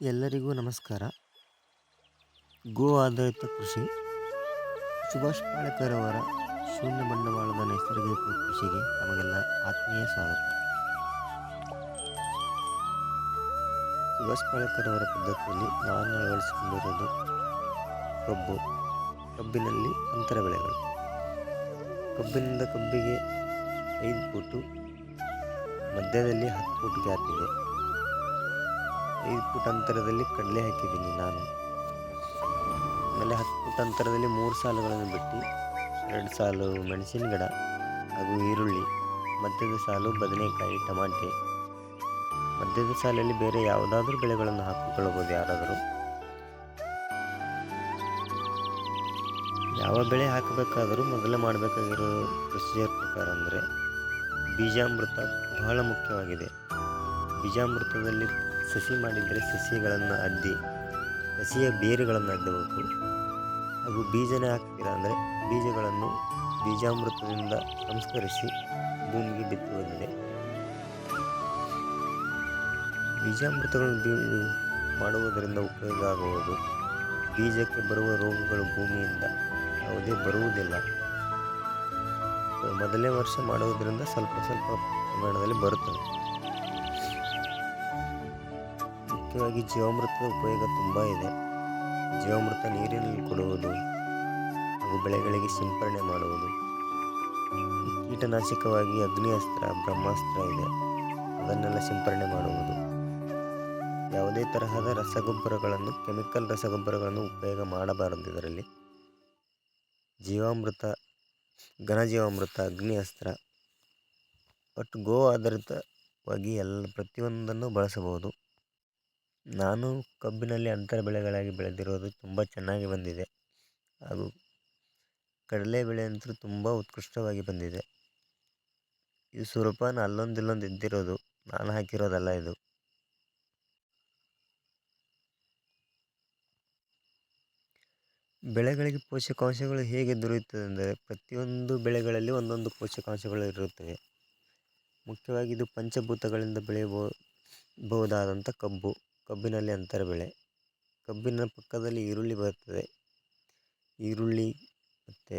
ಎಲ್ಲರಿಗೂ ನಮಸ್ಕಾರ. ಗೋ ಆಧಾರಿತ ಕೃಷಿ ಸುಭಾಷ್ ಪಾಳೇಕರ್ ಅವರ ಶೂನ್ಯ ಬಂಡವಾಳದ ನೈಸರ್ಗಿಕ ಕೃಷಿಗೆ ತಮಗೆಲ್ಲ ಆತ್ಮೀಯ ಸ್ವಾಗತ. ಸುಭಾಷ್ ಪಾಳೇಕರ್ ಅವರ ಪದ್ಧತಿಯಲ್ಲಿ ನಾನು ಅಳವಡಿಸಿಕೊಂಡಿರುವುದು ಕಬ್ಬಿನಲ್ಲಿ ಅಂತರ ಬೆಳೆಗಳು. ಕಬ್ಬಿನಿಂದ ಕಬ್ಬಿಗೆ 5 ಫೂಟು, ಮಧ್ಯದಲ್ಲಿ 10 ಫೂಟ್ ಗ್ಯಾಪ್ ಇದೆ. 5 ಫೂಟ್ ಅಂತರದಲ್ಲಿ ಕಡಲೆ ಹಾಕಿದ್ದೀನಿ ನಾನು. ಆಮೇಲೆ 10 ಫೂಟ್ ಅಂತರದಲ್ಲಿ 3 ಸಾಲುಗಳನ್ನು ಬಿಟ್ಟು 2 ಸಾಲು ಮೆಣಸಿನ ಗಿಡ ಹಾಗೂ ಈರುಳ್ಳಿ, ಮಧ್ಯದ ಸಾಲು ಬದನೆಕಾಯಿ, ಟಮಾಟೆ, ಮಧ್ಯದ ಸಾಲಲ್ಲಿ ಬೇರೆ ಯಾವುದಾದ್ರೂ ಬೆಳೆಗಳನ್ನು ಹಾಕಿಕೊಳ್ಳಬಹುದು. ಯಾರಾದರೂ ಯಾವ ಬೆಳೆ ಹಾಕಬೇಕಾದರೂ ಮೊದಲೇ ಮಾಡಬೇಕಾಗಿರೋ ಪ್ರೊಸೀಜರ್ ಪ್ರಕಾರ ಅಂದರೆ ಬೀಜಾಮೃತ ಬಹಳ ಮುಖ್ಯವಾಗಿದೆ. ಬೀಜಾಮೃತದಲ್ಲಿ ಸಸಿ ಮಾಡಿದರೆ ಸಸಿಗಳನ್ನು ಅದ್ದಿ, ಸಸಿಯ ಬೇರುಗಳನ್ನು ಅದ್ದಬೇಕು. ಹಾಗೂ ಬೀಜನೇ ಹಾಕ್ತೀರಾ ಅಂದರೆ ಬೀಜಗಳನ್ನು ಬೀಜಾಮೃತದಿಂದ ಸಂಸ್ಕರಿಸಿ ಭೂಮಿಗೆ ಬಿತ್ತುವುದಿದೆ. ಬೀಜಾಮೃತಗಳನ್ನು ಮಾಡುವುದರಿಂದ ಉಪಯೋಗ ಆಗುವುದು, ಬೀಜಕ್ಕೆ ಬರುವ ರೋಗಗಳು ಭೂಮಿಯಿಂದ ಯಾವುದೇ ಬರುವುದಿಲ್ಲ. ಮೊದಲನೇ ವರ್ಷ ಮಾಡುವುದರಿಂದ ಸ್ವಲ್ಪ ಪ್ರಮಾಣದಲ್ಲಿ ಬರುತ್ತದೆ. ಮುಖ್ಯವಾಗಿ ಜೀವಾಮೃತದ ಉಪಯೋಗ ತುಂಬ ಇದೆ. ಜೀವಾಮೃತ ನೀರಿನಲ್ಲಿ ಕೊಡುವುದು ಹಾಗೂ ಬೆಳೆಗಳಿಗೆ ಸಿಂಪರಣೆ ಮಾಡುವುದು. ಕೀಟನಾಶಕವಾಗಿ ಅಗ್ನಿ ಅಸ್ತ್ರ, ಬ್ರಹ್ಮಾಸ್ತ್ರ ಇದೆ, ಅದನ್ನೆಲ್ಲ ಸಿಂಪರಣೆ ಮಾಡುವುದು. ಯಾವುದೇ ತರಹದ ರಸಗೊಬ್ಬರಗಳನ್ನು, ಕೆಮಿಕಲ್ ರಸಗೊಬ್ಬರಗಳನ್ನು ಉಪಯೋಗ ಮಾಡಬಾರದು. ಇದರಲ್ಲಿ ಜೀವಾಮೃತ, ಘನಜೀವಾಮೃತ, ಅಗ್ನಿ ಅಸ್ತ್ರ, ಒಟ್ಟು ಗೋ ಆಧಾರಿತವಾಗಿ ಪ್ರತಿಯೊಂದನ್ನು ಬಳಸಬಹುದು. ನಾನು ಕಬ್ಬಿನಲ್ಲಿ ಅಂತರ ಬೆಳೆಗಳಾಗಿ ಬೆಳೆದಿರೋದು ತುಂಬ ಚೆನ್ನಾಗಿ ಬಂದಿದೆ. ಹಾಗೂ ಕಡಲೆ ಬೆಳೆ ಅಂತೂ ತುಂಬ ಉತ್ಕೃಷ್ಟವಾಗಿ ಬಂದಿದೆ. ಇದು ಸೂರ್ಯಪಾನ ಅಲ್ಲೊಂದಿಲ್ಲೊಂದು ಇದ್ದಿರೋದು, ನಾನು ಹಾಕಿರೋದಲ್ಲ. ಇದು ಬೆಳೆಗಳಿಗೆ ಪೋಷಕಾಂಶಗಳು ಹೇಗೆ ದೊರೆಯುತ್ತದೆ ಅಂದರೆ ಪ್ರತಿಯೊಂದು ಬೆಳೆಗಳಲ್ಲಿ ಒಂದೊಂದು ಪೋಷಕಾಂಶಗಳು ಇರುತ್ತವೆ. ಮುಖ್ಯವಾಗಿ ಇದು ಪಂಚಭೂತಗಳಿಂದ ಬೆಳೆಯಬಹುದಾದಂಥ ಕಬ್ಬಿನಲ್ಲಿ ಅಂತರ ಬೆಳೆ. ಕಬ್ಬಿನ ಪಕ್ಕದಲ್ಲಿ ಈರುಳ್ಳಿ ಬರುತ್ತದೆ. ಈರುಳ್ಳಿ ಮತ್ತು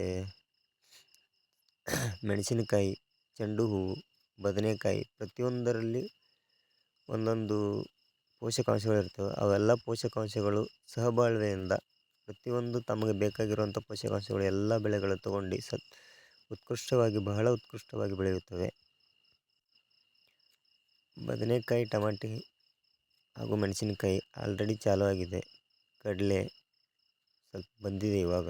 ಮೆಣಸಿನಕಾಯಿ, ಚೆಂಡು ಹೂವು, ಬದನೆಕಾಯಿ, ಪ್ರತಿಯೊಂದರಲ್ಲಿ ಒಂದೊಂದು ಪೋಷಕಾಂಶಗಳು ಇರ್ತವೆ. ಅವೆಲ್ಲ ಪೋಷಕಾಂಶಗಳು ಸಹಬಾಳ್ವೆಯಿಂದ ಪ್ರತಿಯೊಂದು ತಮಗೆ ಬೇಕಾಗಿರುವಂಥ ಪೋಷಕಾಂಶಗಳು ಎಲ್ಲ ಬೆಳೆಗಳು ತಗೊಂಡು ಬಹಳ ಉತ್ಕೃಷ್ಟವಾಗಿ ಬೆಳೆಯುತ್ತವೆ. ಬದನೆಕಾಯಿ, ಟಮಾಟೆ ಹಾಗೂ ಮೆಣಸಿನಕಾಯಿ ಆಲ್ರೆಡಿ ಚಾಲೂ ಆಗಿದೆ. ಕಡಲೆ ಸ್ವಲ್ಪ ಬಂದಿದೆ ಇವಾಗ.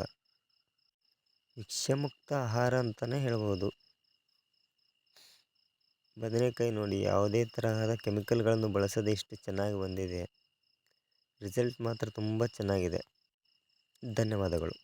ವಿಷಮುಕ್ತ ಆಹಾರ ಅಂತಲೇ ಹೇಳ್ಬೋದು. ಬದನೆಕಾಯಿ ನೋಡಿ, ಯಾವುದೇ ತರಹದ ಕೆಮಿಕಲ್ಗಳನ್ನು ಬಳಸದೆ ಎಷ್ಟು ಚೆನ್ನಾಗಿ ಬಂದಿದೆ. ರಿಸಲ್ಟ್ ಮಾತ್ರ ತುಂಬ ಚೆನ್ನಾಗಿದೆ. ಧನ್ಯವಾದಗಳು.